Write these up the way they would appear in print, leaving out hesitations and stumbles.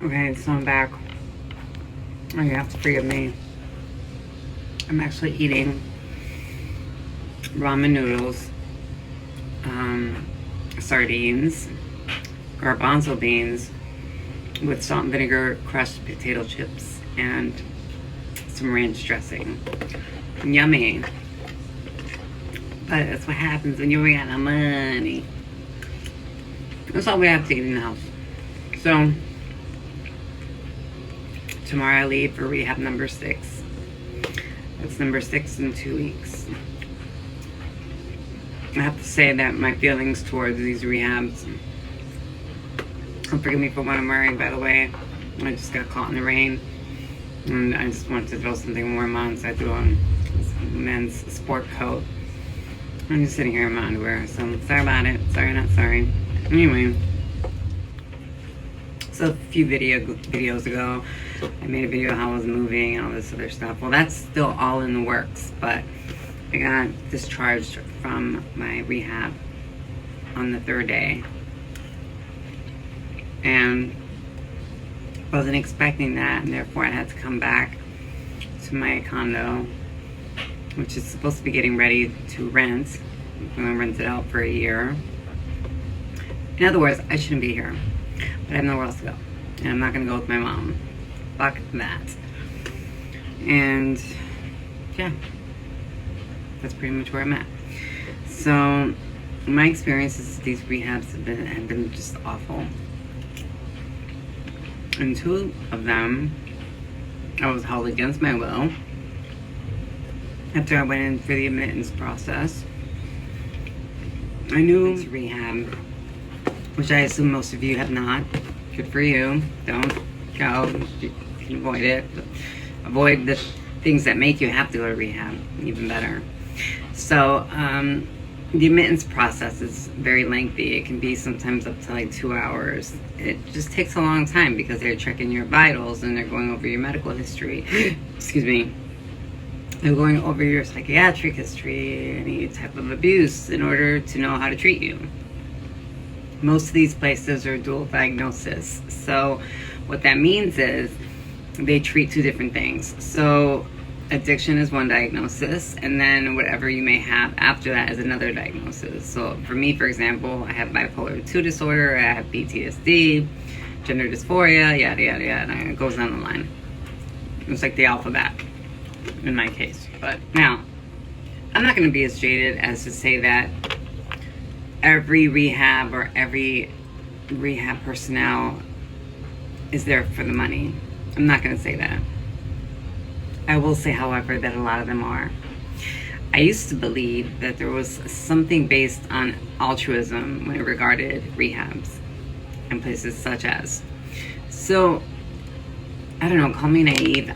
Okay, so I'm back. Oh, you have to forgive me. I'm actually eating ramen noodles, sardines, garbanzo beans with salt and vinegar, crushed potato chips, and some ranch dressing. Yummy. But that's what happens when you run out of money. That's all we have to eat in the house. So tomorrow I leave for rehab number 6. That's number 6 in 2 weeks. I have to say that my feelings towards these rehabs, forgive me for what I'm wearing, by the way. I just got caught in the rain and I just wanted to throw something warm on, so I threw on this men's sport coat. I'm just sitting here in my underwear, so sorry about it. Sorry, not sorry. Anyway, so a few videos ago, I made a video of how I was moving and all this other stuff. Well, that's still all in the works, but I got discharged from my rehab on the 3rd day. And wasn't expecting that, and therefore I had to come back to my condo, which is supposed to be getting ready to rent. I'm going to rent it out for a year. In other words, I shouldn't be here, but I have nowhere else to go. And I'm not going to go with my mom. Fuck that. And yeah, that's pretty much where I'm at. So my experiences with these rehabs have been just awful. And 2 of them, I was held against my will after I went in for the admittance process. I knew it's rehab, which I assume most of you have not. Good for you. Don't go. You can avoid it. Avoid the things that make you have to go to rehab. Even better. So, the admittance process is very lengthy. It can be sometimes up to like 2 hours. It just takes a long time because they're checking your vitals and they're going over your medical history. Excuse me. They're going over your psychiatric history, any type of abuse, in order to know how to treat you. Most of these places are dual diagnosis. So what that means is they treat 2 different things. So addiction is one diagnosis, and then whatever you may have after that is another diagnosis. So for me, for example, I have bipolar 2 disorder, I have PTSD, gender dysphoria, yada, yada, yada, and it goes down the line. It's like the alphabet in my case. But now, I'm not going to be as jaded as to say that every rehab or every rehab personnel is there for the money. I'm not going to say that. I will say, however, that a lot of them are. I used to believe that there was something based on altruism when it regarded rehabs and places such as. So, I don't know, call me naive.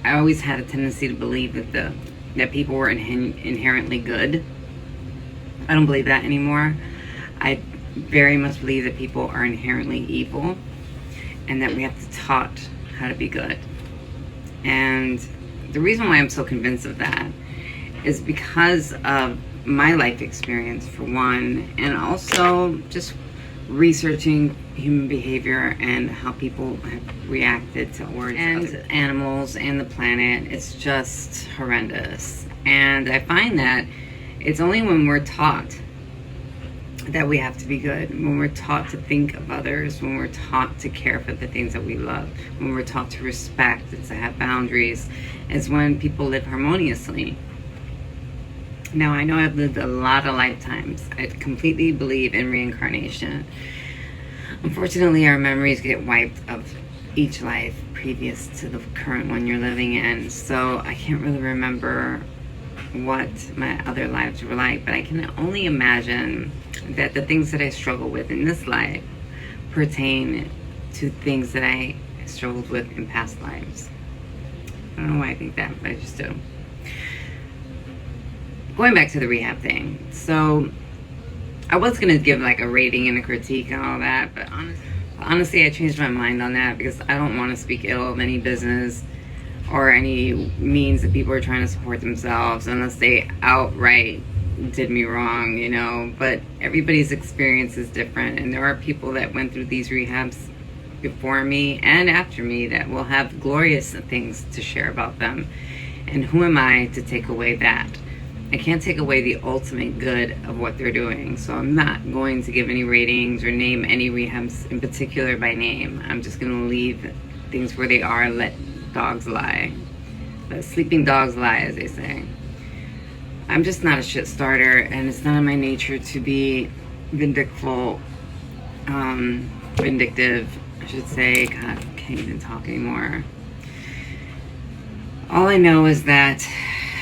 I always had a tendency to believe that people were inherently good. I don't believe that anymore. I very much believe that people are inherently evil and that we have to be taught how to be good. And the reason why I'm so convinced of that is because of my life experience, for one, and also just researching human behavior and how people have reacted towards animals and the planet. It's just horrendous. And I find that it's only when we're taught that we have to be good, when we're taught to think of others, when we're taught to care for the things that we love, when we're taught to respect and to have boundaries, is when people live harmoniously. Now, I know I've lived a lot of lifetimes. I completely believe in reincarnation. Unfortunately, our memories get wiped of each life previous to the current one you're living in. So I can't really remember what my other lives were like, but I can only imagine that the things that I struggle with in this life pertain to things that I struggled with in past lives. I don't know why I think that, but I just do. Going back to the rehab thing, so I was going to give like a rating and a critique and all that, but honestly I changed my mind on that because I don't want to speak ill of any business or any means that people are trying to support themselves unless they outright did me wrong, you know. But everybody's experience is different, and there are people that went through these rehabs before me and after me that will have glorious things to share about them. And who am I to take away that? I can't take away the ultimate good of what they're doing. So I'm not going to give any ratings or name any rehabs in particular by name. I'm just going to leave things where they are, let dogs lie. Let sleeping dogs lie, as they say. I'm just not a shit starter, and it's not in my nature to be vindictive, I should say. God, I can't even talk anymore. All I know is that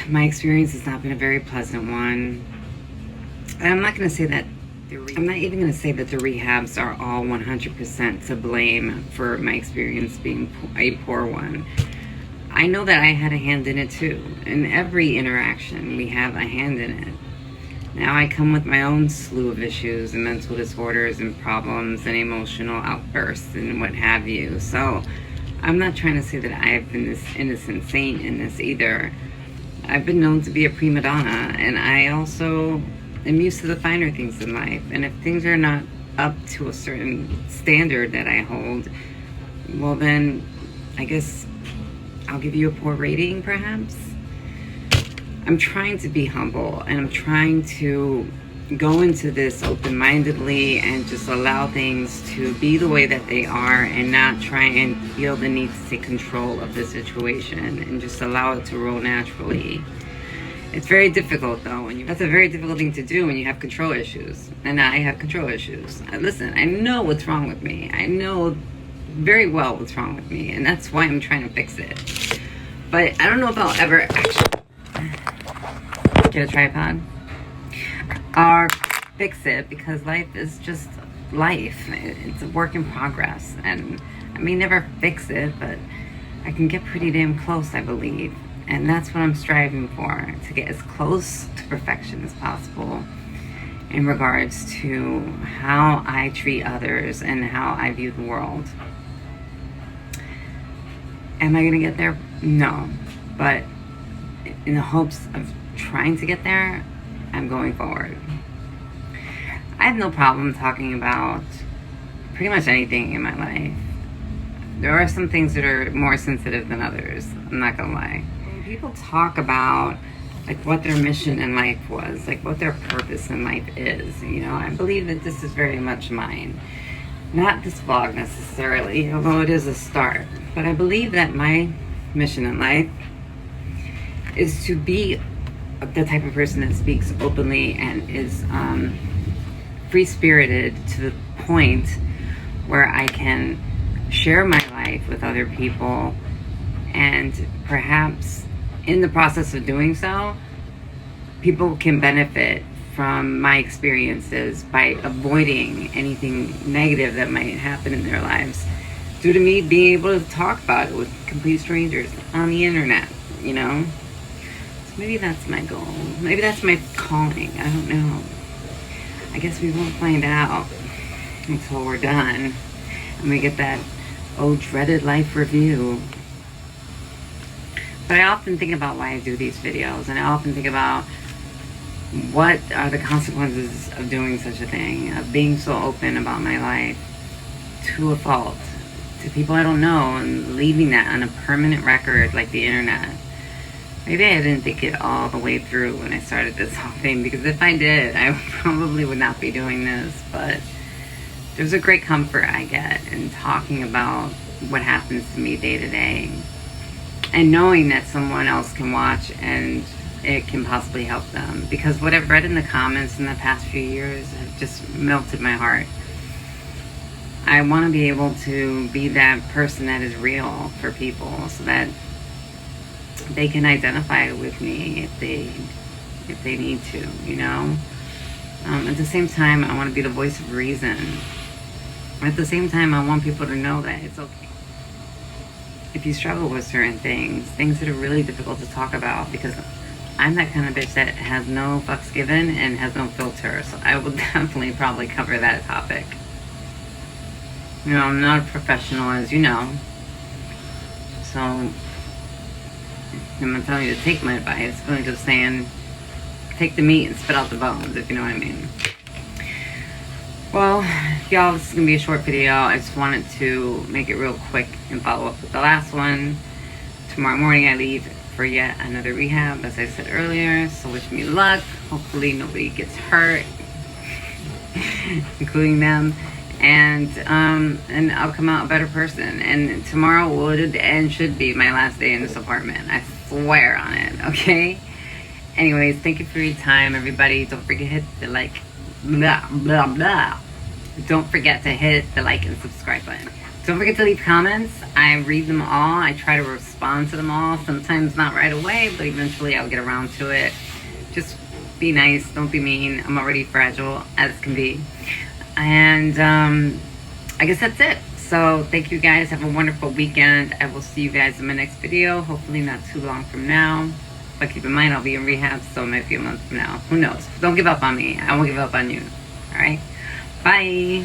my experience has not been a very pleasant one. And I'm not going to say that, I'm not even going to say that the rehabs are all 100% to blame for my experience being a poor one. I know that I had a hand in it too. In every interaction, we have a hand in it. Now I come with my own slew of issues and mental disorders and problems and emotional outbursts and what have you. So I'm not trying to say that I've been this innocent saint in this either. I've been known to be a prima donna, and I also am used to the finer things in life. And if things are not up to a certain standard that I hold, well then, I guess I'll give you a poor rating, perhaps. I'm trying to be humble, and I'm trying to go into this open-mindedly and just allow things to be the way that they are and not try and feel the need to take control of the situation and just allow it to roll naturally. It's very difficult though, and that's a very difficult thing to do when you have control issues. And I have control issues. Listen, I know what's wrong with me. I know very well what's wrong with me, and that's why I'm trying to fix it. But I don't know if I'll ever actually get a tripod or fix it, because life is just life. It's a work in progress, and I may never fix it, but I can get pretty damn close, I believe. And that's what I'm striving for, to get as close to perfection as possible in regards to how I treat others and how I view the world. Am I gonna get there? No. But in the hopes of trying to get there, I'm going forward. I have no problem talking about pretty much anything in my life. There are some things that are more sensitive than others, I'm not gonna lie. When people talk about like what their mission in life was, like what their purpose in life is, you know, I believe that this is very much mine. Not this vlog necessarily, although it is a start. But I believe that my mission in life is to be the type of person that speaks openly and is free-spirited to the point where I can share my life with other people, and perhaps in the process of doing so, people can benefit from my experiences by avoiding anything negative that might happen in their lives due to me being able to talk about it with complete strangers on the internet, you know? So maybe that's my goal. Maybe that's my calling. I don't know. I guess we won't find out until we're done and we get that dreaded life review. But I often think about why I do these videos, and I often think about what are the consequences of doing such a thing, of being so open about my life to a fault, to people I don't know, and leaving that on a permanent record like the internet. Maybe I didn't think it all the way through when I started this whole thing, because if I did, I probably would not be doing this. But there's a great comfort I get in talking about what happens to me day to day, and knowing that someone else can watch and it can possibly help them. Because what I've read in the comments in the past few years have just melted my heart. I want to be able to be that person that is real for people, so that they can identify with me if they need to, you know. At the same time, I want to be the voice of reason. At the same time, I want people to know that it's okay if you struggle with certain things that are really difficult to talk about, because I'm that kind of bitch that has no fucks given and has no filter. So I will definitely probably cover that topic. You know, I'm not a professional, as you know. So I'm not telling you to take my advice. I'm just saying, take the meat and spit out the bones, if you know what I mean. Well, Y'all, this is going to be a short video. I just wanted to make it real quick and follow up with the last one. Tomorrow morning I leave for yet another rehab, as I said earlier. So wish me luck. Hopefully nobody gets hurt, including them. And I'll come out a better person. And tomorrow would and should be my last day in this apartment. I swear on it, okay? Anyways, thank you for your time, everybody. Don't forget to hit the like, blah, blah, blah. Don't forget to hit the like and subscribe button. Don't forget to leave comments. I read them all. I try to respond to them all. Sometimes not right away, but eventually I'll get around to it. Just be nice. Don't be mean. I'm already fragile as can be. And I guess that's it. So thank you guys. Have a wonderful weekend. I will see you guys in my next video. Hopefully not too long from now. But keep in mind, I'll be in rehab, so it might be a month from now. Who knows? Don't give up on me. I won't give up on you. All right? Bye.